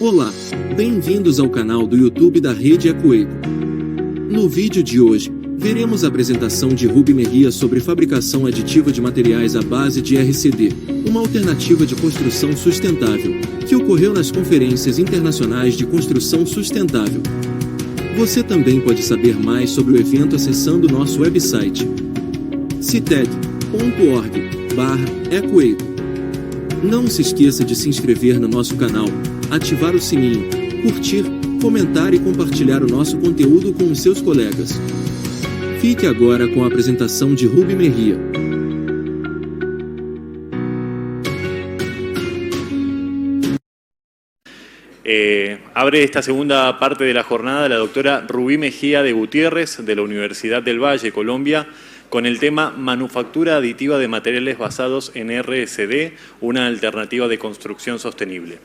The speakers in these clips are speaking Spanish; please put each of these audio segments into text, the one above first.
Olá, bem-vindos ao canal do YouTube da Rede Ecoeco. No vídeo de hoje, veremos a apresentação de Rubi Merria sobre fabricação aditiva de materiais à base de RCD, uma alternativa de construção sustentável, que ocorreu nas conferências internacionais de construção sustentável. Você também pode saber mais sobre o evento acessando nosso website cited.org/ecoeco. Não se esqueça de se inscrever no nosso canal, ativar o sininho, curtir, comentar e compartilhar o nosso conteúdo com os seus colegas. Fique agora com a apresentação de Rubi Merria. Abre esta segunda parte de la jornada la doctora Rubí Mejía de Gutiérrez, de la Universidad del Valle, Colombia, con el tema Manufactura aditiva de materiales basados en RSD, una alternativa de construcción sostenible.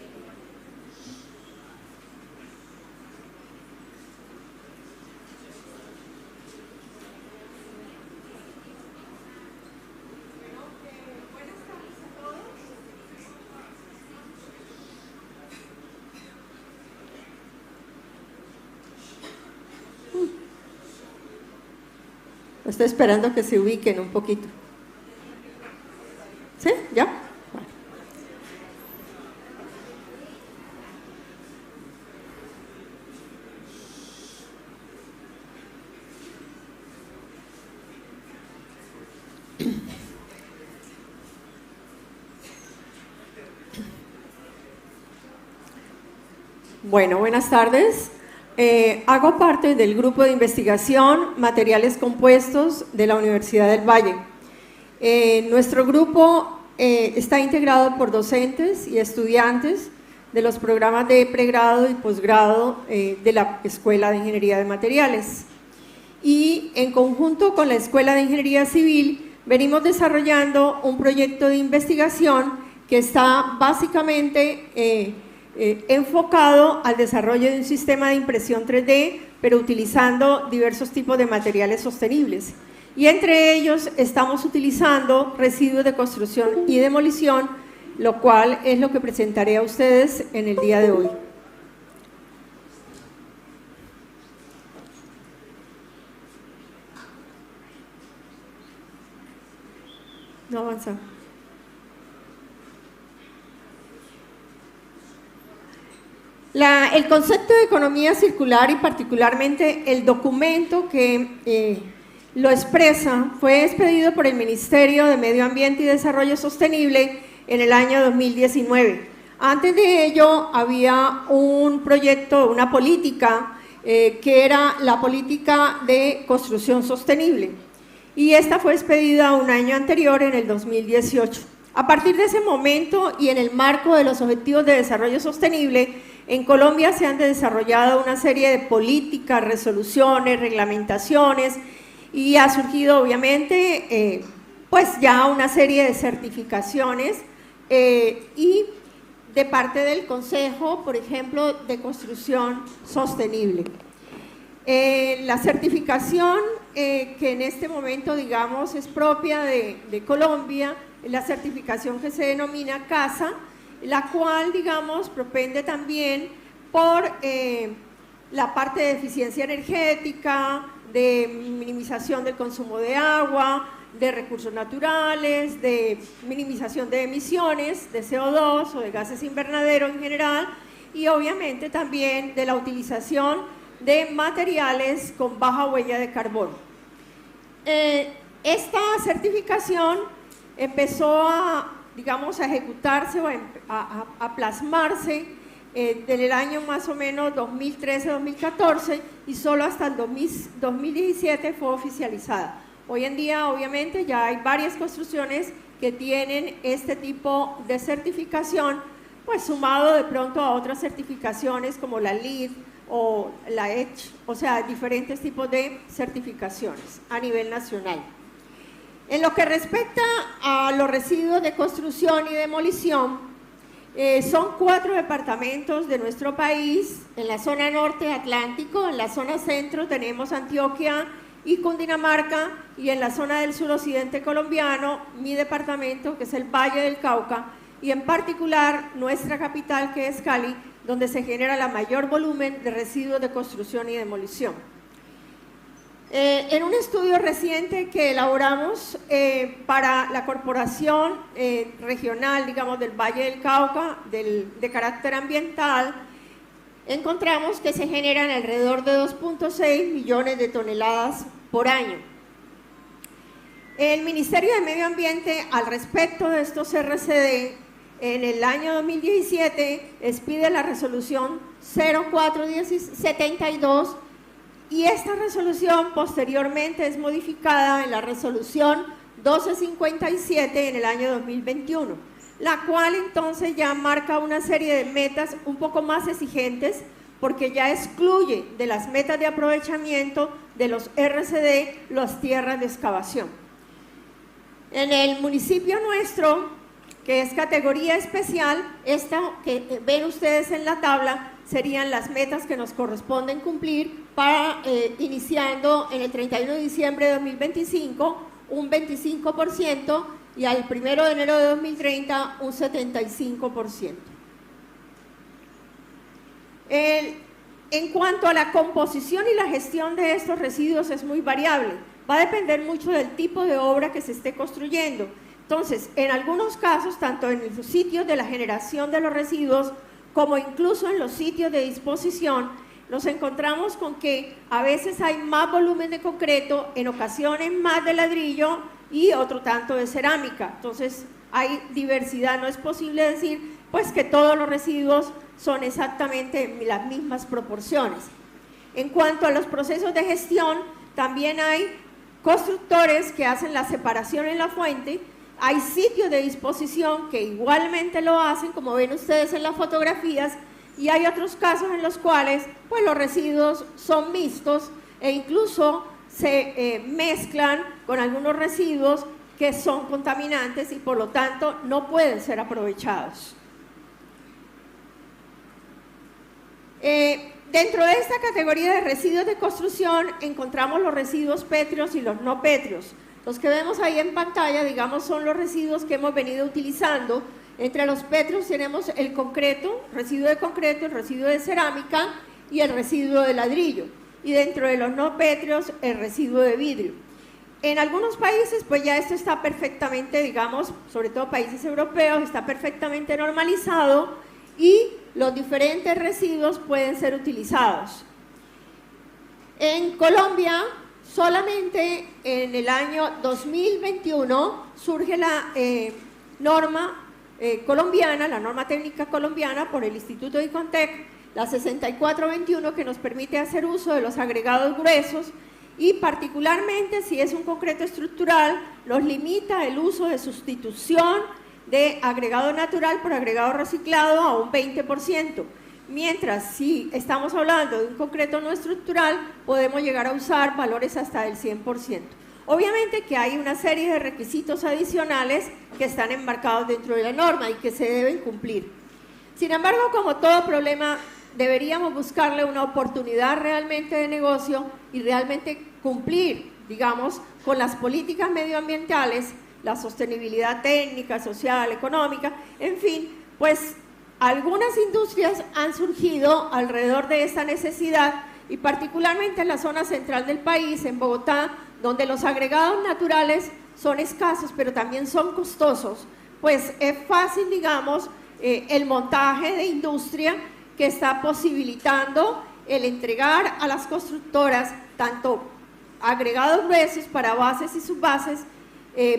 Estoy esperando que se ubiquen un poquito. ¿Sí? ¿Ya? Vale. Bueno, buenas tardes. Hago parte del grupo de investigación Materiales Compuestos de la Universidad del Valle. Nuestro grupo está integrado por docentes y estudiantes de los programas de pregrado y posgrado de la Escuela de Ingeniería de Materiales. Y en conjunto con la Escuela de Ingeniería Civil venimos desarrollando un proyecto de investigación que está básicamente enfocado al desarrollo de un sistema de impresión 3D, pero utilizando diversos tipos de materiales sostenibles. Y entre ellos estamos utilizando residuos de construcción y demolición, lo cual es lo que presentaré a ustedes en el día de hoy. No avanza. El concepto de economía circular y particularmente el documento que lo expresa fue expedido por el Ministerio de Medio Ambiente y Desarrollo Sostenible en el año 2019. Antes de ello había un proyecto, una política que era la política de construcción sostenible y esta fue expedida un año anterior, en el 2018. A partir de ese momento y en el marco de los Objetivos de Desarrollo Sostenible, en Colombia se han desarrollado una serie de políticas, resoluciones, reglamentaciones y ha surgido obviamente pues ya una serie de certificaciones y de parte del Consejo, por ejemplo, de Construcción Sostenible. La certificación que en este momento, digamos, es propia de Colombia, la certificación que se denomina CASA, la cual, digamos, propende también por la parte de eficiencia energética, de minimización del consumo de agua, de recursos naturales, de minimización de emisiones de CO2 o de gases invernadero en general y obviamente también de la utilización de materiales con baja huella de carbono. Esta certificación empezó digamos, a ejecutarse o a plasmarse desde el año más o menos 2013-2014 y solo hasta el 2017 fue oficializada. Hoy en día, obviamente, ya hay varias construcciones que tienen este tipo de certificación, pues sumado de pronto a otras certificaciones como la LEED o la EDGE, o sea, diferentes tipos de certificaciones a nivel nacional. En lo que respecta a los residuos de construcción y demolición, son 4 departamentos de nuestro país. En la zona norte Atlántico, en la zona centro tenemos Antioquia y Cundinamarca, y en la zona del suroccidente colombiano, mi departamento, que es el Valle del Cauca, y en particular nuestra capital, que es Cali, donde se genera la mayor volumen de residuos de construcción y demolición. En un estudio reciente que elaboramos para la Corporación Regional, digamos, del Valle del Cauca, de carácter ambiental, encontramos que se generan alrededor de 2.6 millones de toneladas por año. El Ministerio de Medio Ambiente, al respecto de estos RCD, en el año 2017 expide la resolución 0472 y esta resolución posteriormente es modificada en la resolución 1257 en el año 2021, la cual entonces ya marca una serie de metas un poco más exigentes porque ya excluye de las metas de aprovechamiento de los RCD las tierras de excavación. En el municipio nuestro, que es categoría especial, esta que ven ustedes en la tabla serían las metas que nos corresponden cumplir para iniciando en el 31 de diciembre de 2025 un 25% y al 1 de enero de 2030 un 75%. En cuanto a la composición y la gestión de estos residuos es muy variable, va a depender mucho del tipo de obra que se esté construyendo. Entonces, en algunos casos, tanto en los sitios de la generación de los residuos como incluso en los sitios de disposición, nos encontramos con que a veces hay más volumen de concreto, en ocasiones más de ladrillo y otro tanto de cerámica. Entonces, hay diversidad, no es posible decir pues que todos los residuos son exactamente las mismas proporciones. En cuanto a los procesos de gestión, también hay constructores que hacen la separación en la fuente, hay sitios de disposición que igualmente lo hacen, como ven ustedes en las fotografías, y hay otros casos en los cuales pues, los residuos son mixtos e incluso se mezclan con algunos residuos que son contaminantes y por lo tanto no pueden ser aprovechados. Dentro de esta categoría de residuos de construcción encontramos los residuos pétreos y los no pétreos. Los que vemos ahí en pantalla, digamos, son los residuos que hemos venido utilizando. Entre los pétreos tenemos el concreto, residuo de concreto, el residuo de cerámica y el residuo de ladrillo. Y dentro de los no pétreos, el residuo de vidrio. En algunos países, pues ya esto está perfectamente, digamos, sobre todo países europeos, está perfectamente normalizado y los diferentes residuos pueden ser utilizados. En Colombia, solamente en el año 2021 surge la norma colombiana, la norma técnica colombiana por el Instituto de ICONTEC, la 6421, que nos permite hacer uso de los agregados gruesos y particularmente si es un concreto estructural, nos limita el uso de sustitución de agregado natural por agregado reciclado a un 20%. Mientras si estamos hablando de un concreto no estructural, podemos llegar a usar valores hasta del 100%. Obviamente que hay una serie de requisitos adicionales que están enmarcados dentro de la norma y que se deben cumplir. Sin embargo, como todo problema, deberíamos buscarle una oportunidad realmente de negocio y realmente cumplir, digamos, con las políticas medioambientales, la sostenibilidad técnica, social, económica, en fin, pues algunas industrias han surgido alrededor de esta necesidad y particularmente en la zona central del país, en Bogotá, donde los agregados naturales son escasos pero también son costosos, pues es fácil, digamos, el montaje de industria que está posibilitando el entregar a las constructoras tanto agregados gruesos para bases y subbases,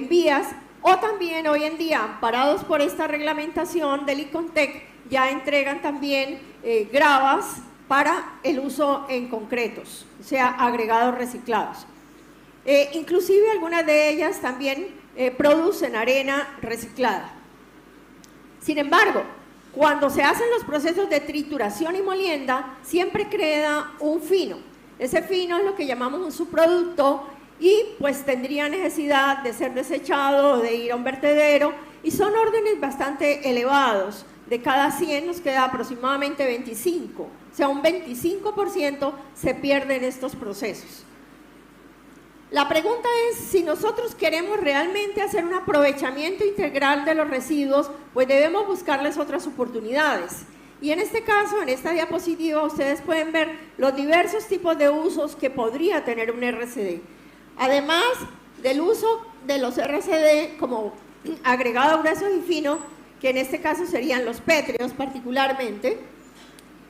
vías, o también hoy en día, amparados por esta reglamentación del ICONTEC, ya entregan también gravas para el uso en concretos, o sea, agregados reciclados. Inclusive algunas de ellas también producen arena reciclada. Sin embargo, cuando se hacen los procesos de trituración y molienda, siempre queda un fino. Ese fino es lo que llamamos un subproducto y pues tendría necesidad de ser desechado o de ir a un vertedero y son órdenes bastante elevados. De cada 100 nos queda aproximadamente 25, o sea, un 25% se pierde en estos procesos. La pregunta es, si nosotros queremos realmente hacer un aprovechamiento integral de los residuos, pues debemos buscarles otras oportunidades. Y en este caso, en esta diapositiva, ustedes pueden ver los diversos tipos de usos que podría tener un RCD. Además del uso de los RCD como agregado grueso y fino, que en este caso serían los pétreos particularmente,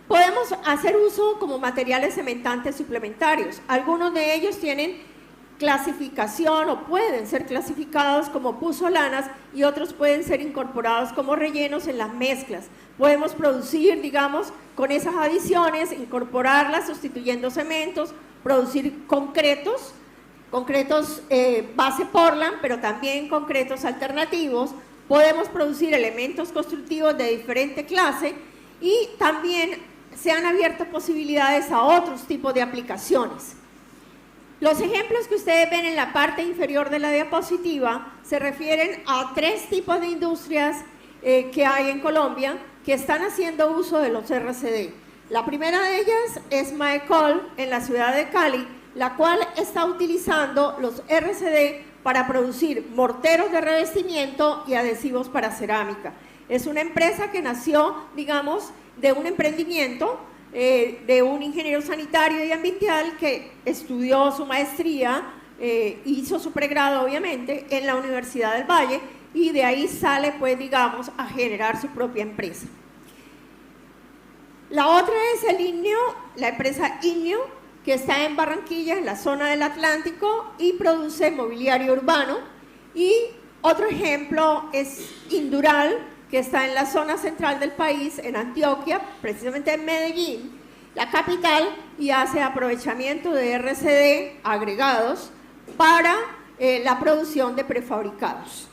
podemos hacer uso como materiales cementantes suplementarios. Algunos de ellos tienen clasificación o pueden ser clasificados como puzolanas y otros pueden ser incorporados como rellenos en las mezclas. Podemos producir, digamos, con esas adiciones, incorporarlas sustituyendo cementos, producir concretos base Portland, pero también concretos alternativos. Podemos producir elementos constructivos de diferente clase y también se han abierto posibilidades a otros tipos de aplicaciones. Los ejemplos que ustedes ven en la parte inferior de la diapositiva se refieren a 3 tipos de industrias que hay en Colombia que están haciendo uso de los RCD. La primera de ellas es Maecol en la ciudad de Cali, la cual está utilizando los RCD para producir morteros de revestimiento y adhesivos para cerámica. Es una empresa que nació, digamos, de un emprendimiento de un ingeniero sanitario y ambiental que estudió su maestría, hizo su pregrado obviamente en la Universidad del Valle y de ahí sale, pues digamos, a generar su propia empresa. La otra es el INNIO, la empresa INNIO, que está en Barranquilla, en la zona del Atlántico, y produce mobiliario urbano. Y otro ejemplo es Indural, que está en la zona central del país, en Antioquia, precisamente en Medellín, la capital, y hace aprovechamiento de RCD agregados para la producción de prefabricados.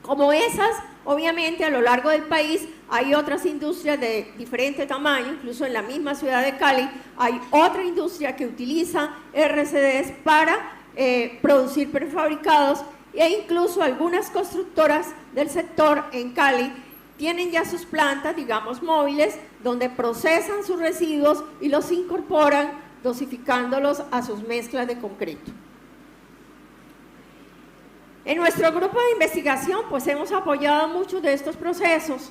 Como esas, obviamente a lo largo del país hay otras industrias de diferente tamaño, incluso en la misma ciudad de Cali hay otra industria que utiliza RCDs para producir prefabricados, e incluso algunas constructoras del sector en Cali tienen ya sus plantas, digamos, móviles, donde procesan sus residuos y los incorporan dosificándolos a sus mezclas de concreto. En nuestro grupo de investigación, pues hemos apoyado muchos de estos procesos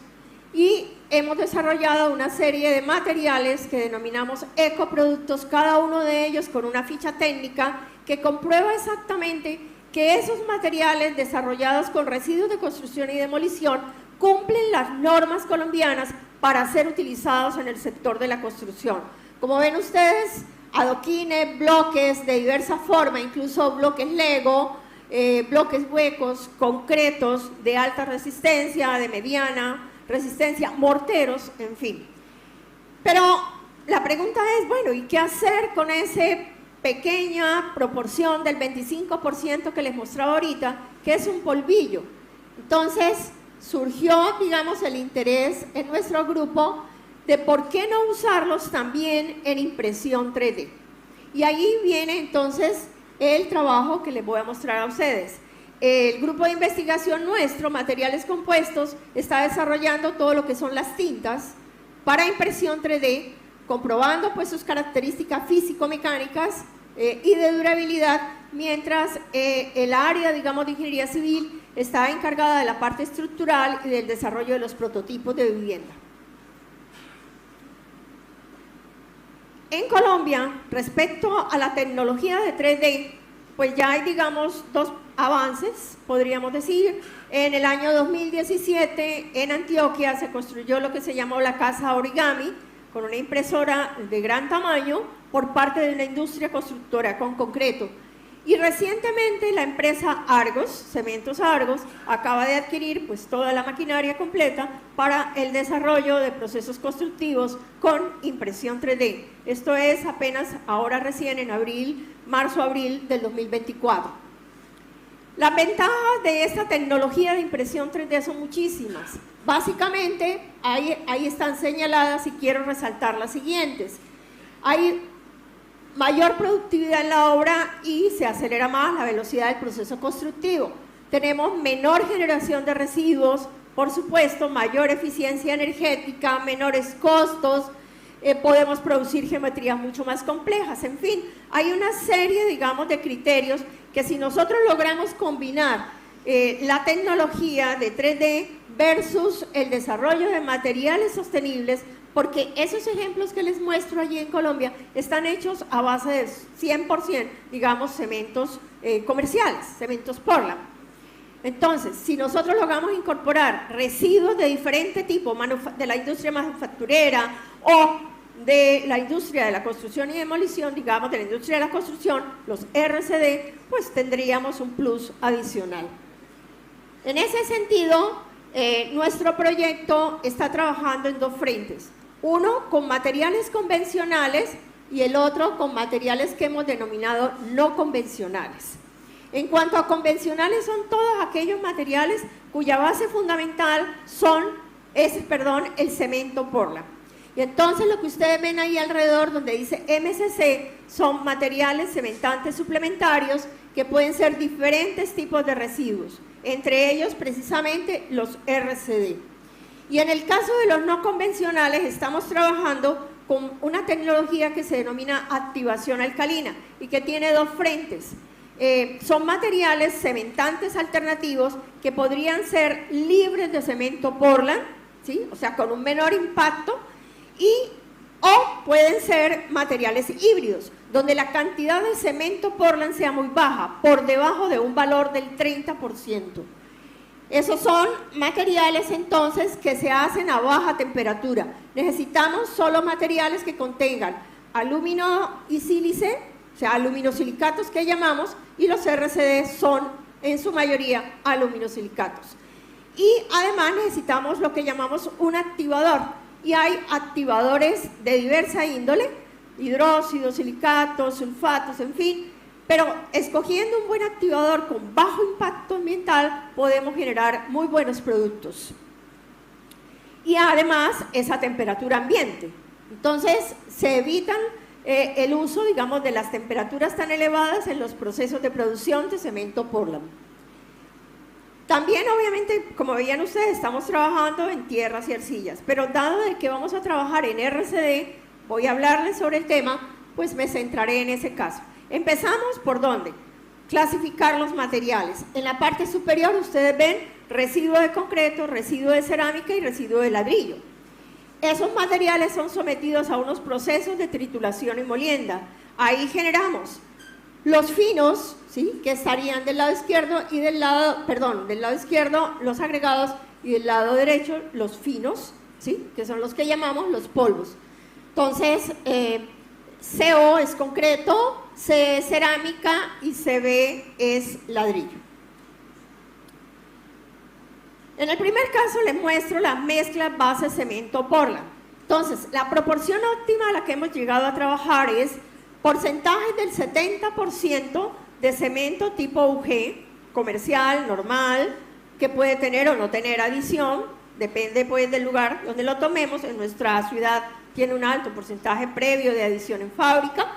y hemos desarrollado una serie de materiales que denominamos ecoproductos, cada uno de ellos con una ficha técnica que comprueba exactamente que esos materiales desarrollados con residuos de construcción y demolición cumplen las normas colombianas para ser utilizados en el sector de la construcción. Como ven ustedes, adoquines, bloques de diversa forma, incluso bloques Lego, bloques huecos, concretos de alta resistencia, de mediana resistencia, morteros, en fin. Pero la pregunta es, bueno, ¿y qué hacer con esa pequeña proporción del 25% que les mostraba ahorita, que es un polvillo? Entonces surgió, digamos, el interés en nuestro grupo de por qué no usarlos también en impresión 3D. Y ahí viene entonces el trabajo que les voy a mostrar a ustedes. El grupo de investigación nuestro, Materiales Compuestos, está desarrollando todo lo que son las tintas para impresión 3D, comprobando pues sus características físico-mecánicas y de durabilidad, mientras el área, digamos, de ingeniería civil está encargada de la parte estructural y del desarrollo de los prototipos de vivienda. En Colombia, respecto a la tecnología de 3D, pues ya hay, digamos, 2 avances, podríamos decir. En el año 2017, en Antioquia, se construyó lo que se llamó la Casa Origami, con una impresora de gran tamaño por parte de una industria constructora con concreto. Y recientemente la empresa Argos, Cementos Argos, acaba de adquirir pues toda la maquinaria completa para el desarrollo de procesos constructivos con impresión 3D. Esto es apenas ahora recién en abril, marzo-abril del 2024. Las ventajas de esta tecnología de impresión 3D son muchísimas. Básicamente, ahí están señaladas y quiero resaltar las siguientes. Hay mayor productividad en la obra y se acelera más la velocidad del proceso constructivo. Tenemos menor generación de residuos, por supuesto, mayor eficiencia energética, menores costos, podemos producir geometrías mucho más complejas. En fin, hay una serie, digamos, de criterios que si nosotros logramos combinar la tecnología de 3D versus el desarrollo de materiales sostenibles, porque esos ejemplos que les muestro allí en Colombia están hechos a base de 100%, digamos, cementos comerciales, cementos Portland. Entonces, si nosotros logramos incorporar residuos de diferente tipo, de la industria manufacturera o de la industria de la construcción y demolición, digamos, de la industria de la construcción, los RCD, pues tendríamos un plus adicional. En ese sentido, nuestro proyecto está trabajando en dos frentes. Uno con materiales convencionales y el otro con materiales que hemos denominado no convencionales. En cuanto a convencionales, son todos aquellos materiales cuya base fundamental es el cemento Portland. Y entonces lo que ustedes ven ahí alrededor donde dice MCC son materiales cementantes suplementarios que pueden ser diferentes tipos de residuos, entre ellos precisamente los RCD. Y en el caso de los no convencionales estamos trabajando con una tecnología que se denomina activación alcalina y que tiene dos frentes. Son materiales cementantes alternativos que podrían ser libres de cemento Portland, ¿sí? O sea, con un menor impacto, o pueden ser materiales híbridos, donde la cantidad de cemento Portland sea muy baja, por debajo de un valor del 30%. Esos son materiales entonces que se hacen a baja temperatura. Necesitamos solo materiales que contengan alumino y sílice, o sea, aluminosilicatos que llamamos, y los RCD son en su mayoría aluminosilicatos. Y además necesitamos lo que llamamos un activador, y hay activadores de diversa índole, hidróxidos, silicatos, sulfatos, en fin, pero escogiendo un buen activador con bajo impacto ambiental podemos generar muy buenos productos. Y además es a temperatura ambiente, entonces se evitan el uso, digamos, de las temperaturas tan elevadas en los procesos de producción de cemento Portland. También, obviamente, como veían ustedes, estamos trabajando en tierras y arcillas, pero dado de que vamos a trabajar en RCD, voy a hablarles sobre el tema, pues me centraré en ese caso. Empezamos por ¿dónde? Clasificar los materiales. En la parte superior ustedes ven residuo de concreto, residuo de cerámica y residuo de ladrillo. Esos materiales son sometidos a unos procesos de trituración y molienda. Ahí generamos los finos, ¿sí?, que estarían del lado izquierdo y del lado izquierdo los agregados y del lado derecho los finos, ¿sí?, que son los que llamamos los polvos. Entonces, CO es concreto, C es cerámica y CB es ladrillo. En el primer caso les muestro la mezcla base cemento Portland. Entonces, la proporción óptima a la que hemos llegado a trabajar es porcentajes del 70% de cemento tipo UG, comercial, normal, que puede tener o no tener adición, depende pues del lugar donde lo tomemos. En nuestra ciudad tiene un alto porcentaje previo de adición en fábrica.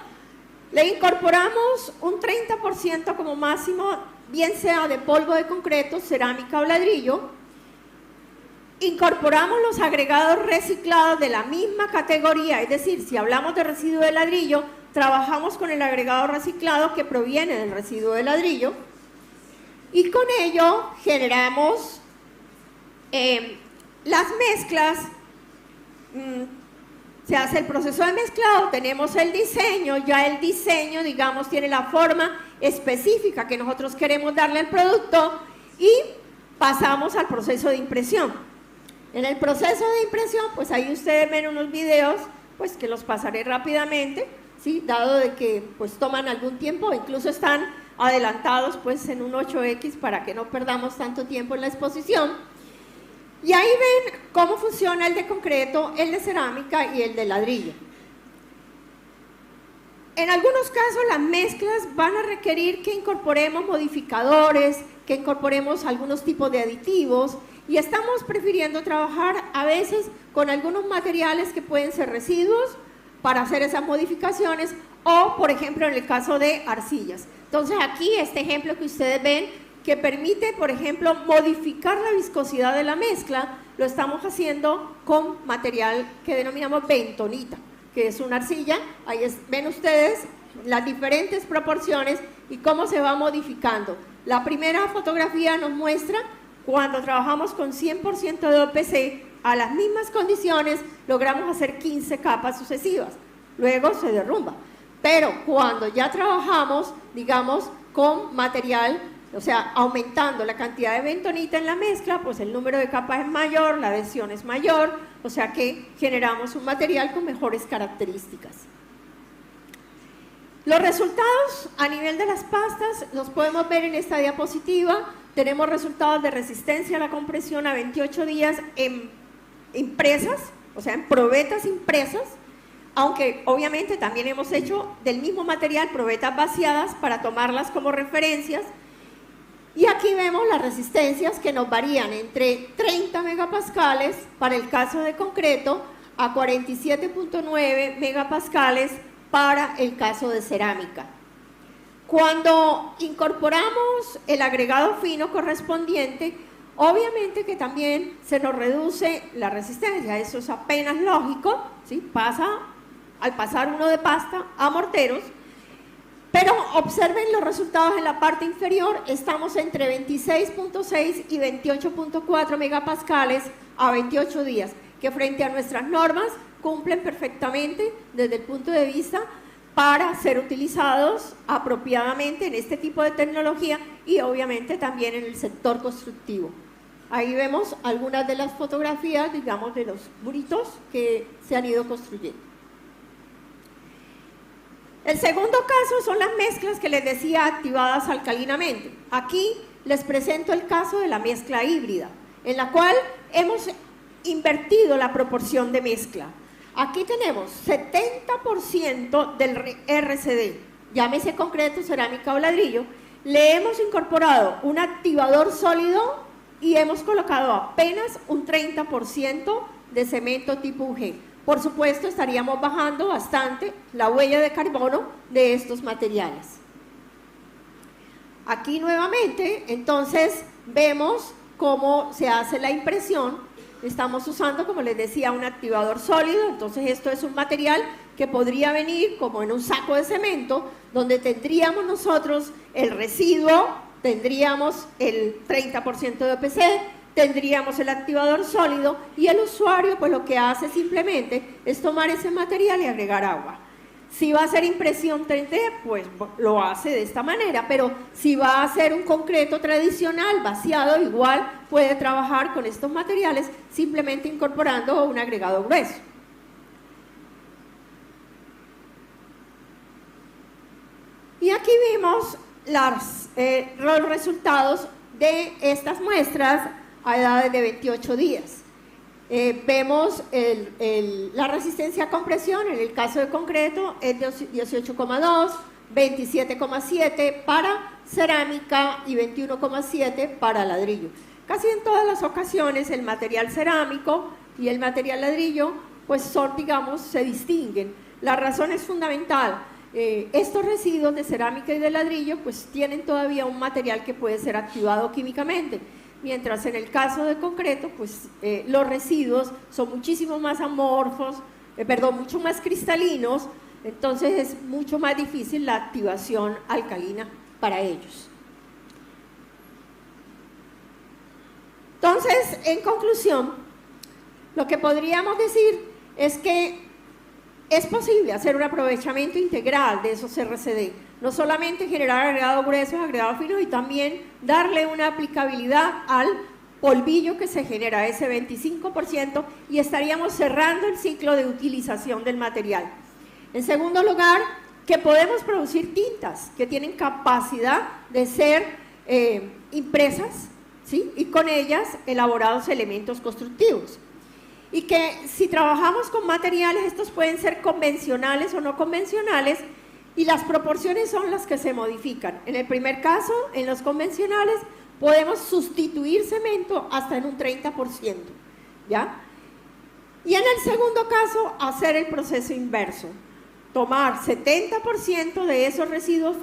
Le incorporamos un 30% como máximo, bien sea de polvo de concreto, cerámica o ladrillo. Incorporamos los agregados reciclados de la misma categoría, es decir, si hablamos de residuo de ladrillo, trabajamos con el agregado reciclado que proviene del residuo de ladrillo y con ello generamos las mezclas. Se hace el proceso de mezclado, tenemos el diseño, ya el diseño, digamos, tiene la forma específica que nosotros queremos darle al producto y pasamos al proceso de impresión. En el proceso de impresión, pues ahí ustedes ven unos videos, pues que los pasaré rápidamente, ¿sí?, dado de que pues toman algún tiempo, incluso están adelantados pues en un 8X para que no perdamos tanto tiempo en la exposición. Y ahí ven cómo funciona el de concreto, el de cerámica y el de ladrillo. En algunos casos las mezclas van a requerir que incorporemos modificadores, que incorporemos algunos tipos de aditivos y estamos prefiriendo trabajar a veces con algunos materiales que pueden ser residuos para hacer esas modificaciones o, por ejemplo, en el caso de arcillas. Entonces aquí este ejemplo que ustedes ven que permite, por ejemplo, modificar la viscosidad de la mezcla, lo estamos haciendo con material que denominamos bentonita, que es una arcilla. Ahí ven ustedes las diferentes proporciones y cómo se va modificando. La primera fotografía nos muestra cuando trabajamos con 100% de OPC, a las mismas condiciones logramos hacer 15 capas sucesivas, luego se derrumba. Pero cuando ya trabajamos, digamos, con material, o sea, aumentando la cantidad de bentonita en la mezcla, pues el número de capas es mayor, la adhesión es mayor, o sea que generamos un material con mejores características. Los resultados a nivel de las pastas los podemos ver en esta diapositiva. Tenemos resultados de resistencia a la compresión a 28 días en impresas, o sea, en probetas impresas, aunque obviamente también hemos hecho del mismo material probetas vaciadas para tomarlas como referencias. Y aquí vemos las resistencias que nos varían entre 30 megapascales para el caso de concreto a 47.9 megapascales para el caso de cerámica. Cuando incorporamos el agregado fino correspondiente, obviamente que también se nos reduce la resistencia, eso es apenas lógico, ¿sí? Al pasar uno de pasta a morteros, pero observen los resultados en la parte inferior, estamos entre 26.6 y 28.4 megapascales a 28 días, que frente a nuestras normas cumplen perfectamente desde el punto de vista para ser utilizados apropiadamente en este tipo de tecnología y obviamente también en el sector constructivo. Ahí vemos algunas de las fotografías, digamos, de los muritos que se han ido construyendo. El segundo caso son las mezclas que les decía activadas alcalinamente. Aquí les presento el caso de la mezcla híbrida, en la cual hemos invertido la proporción de mezcla. Aquí tenemos 70% del RCD, llámese concreto, cerámica o ladrillo, le hemos incorporado un activador sólido y hemos colocado apenas un 30% de cemento tipo UG. Por supuesto, estaríamos bajando bastante la huella de carbono de estos materiales. Aquí nuevamente, entonces, vemos cómo se hace la impresión. Estamos usando, como les decía, un activador sólido, entonces esto es un material que podría venir como en un saco de cemento, donde tendríamos nosotros el residuo, tendríamos el 30% de OPC, tendríamos el activador sólido y el usuario pues lo que hace simplemente es tomar ese material y agregar agua. Si va a hacer impresión 3D, pues lo hace de esta manera, pero si va a hacer un concreto tradicional, vaciado, igual puede trabajar con estos materiales simplemente incorporando un agregado grueso. Y aquí vimos los resultados de estas muestras a edades de 28 días. Vemos la resistencia a compresión, en el caso de concreto es de 18,2, 27,7 para cerámica y 21,7 para ladrillo. Casi en todas las ocasiones el material cerámico y el material ladrillo pues son, digamos, se distinguen. La razón es fundamental. Estos residuos de cerámica y de ladrillo pues tienen todavía un material que puede ser activado químicamente, mientras en el caso de concreto pues los residuos son muchísimo más amorfos, mucho más cristalinos, entonces es mucho más difícil la activación alcalina para ellos. Entonces, en conclusión, lo que podríamos decir es que es posible hacer un aprovechamiento integral de esos RCD, no solamente generar agregados gruesos, agregados finos, y también darle una aplicabilidad al polvillo que se genera, ese 25%, y estaríamos cerrando el ciclo de utilización del material. En segundo lugar, que podemos producir tintas que tienen capacidad de ser impresas, ¿sí? Y con ellas elaborados elementos constructivos. Y que si trabajamos con materiales, estos pueden ser convencionales o no convencionales, y las proporciones son las que se modifican. En el primer caso, en los convencionales, podemos sustituir cemento hasta en un 30%, ¿ya? Y en el segundo caso, hacer el proceso inverso, tomar 70% de esos residuos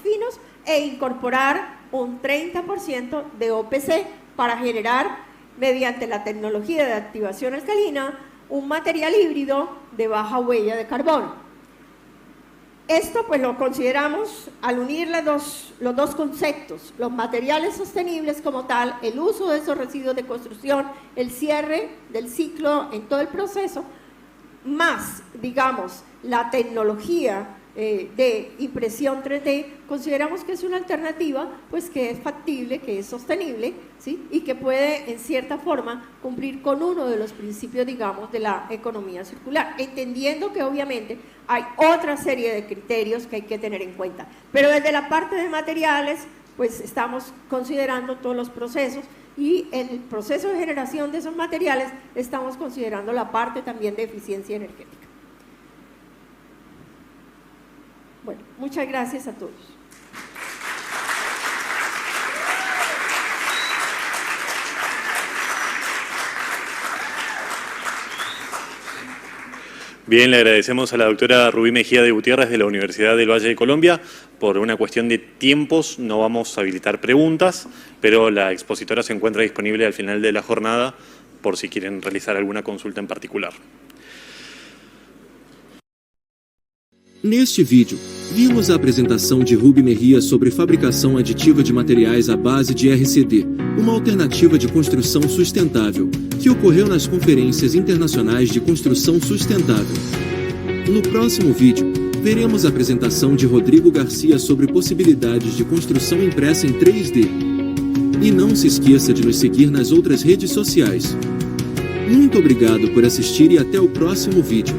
finos e incorporar un 30% de OPC para generar, mediante la tecnología de activación alcalina, un material híbrido de baja huella de carbono. Esto pues lo consideramos, al unir los dos conceptos, los materiales sostenibles como tal, el uso de esos residuos de construcción, el cierre del ciclo en todo el proceso, más, digamos, la tecnología de impresión 3D, consideramos que es una alternativa pues que es factible, que es sostenible, ¿sí? Y que puede en cierta forma cumplir con uno de los principios, digamos, de la economía circular, entendiendo que obviamente hay otra serie de criterios que hay que tener en cuenta, pero desde la parte de materiales pues estamos considerando todos los procesos, y en el proceso de generación de esos materiales estamos considerando la parte también de eficiencia energética. Bueno, muchas gracias a todos. Bien, le agradecemos a la doctora Rubí Mejía de Gutiérrez de la Universidad del Valle de Colombia. Por una cuestión de tiempos no vamos a habilitar preguntas, pero la expositora se encuentra disponible al final de la jornada por si quieren realizar alguna consulta en particular. Neste vídeo, vimos a apresentação de Rubí Mejía sobre fabricação aditiva de materiais à base de RCD, uma alternativa de construção sustentável, que ocorreu nas Conferências Internacionais de Construção Sustentável. No próximo vídeo, veremos a apresentação de Rodrigo Garcia sobre possibilidades de construção impressa em 3D. E não se esqueça de nos seguir nas outras redes sociais. Muito obrigado por assistir e até o próximo vídeo.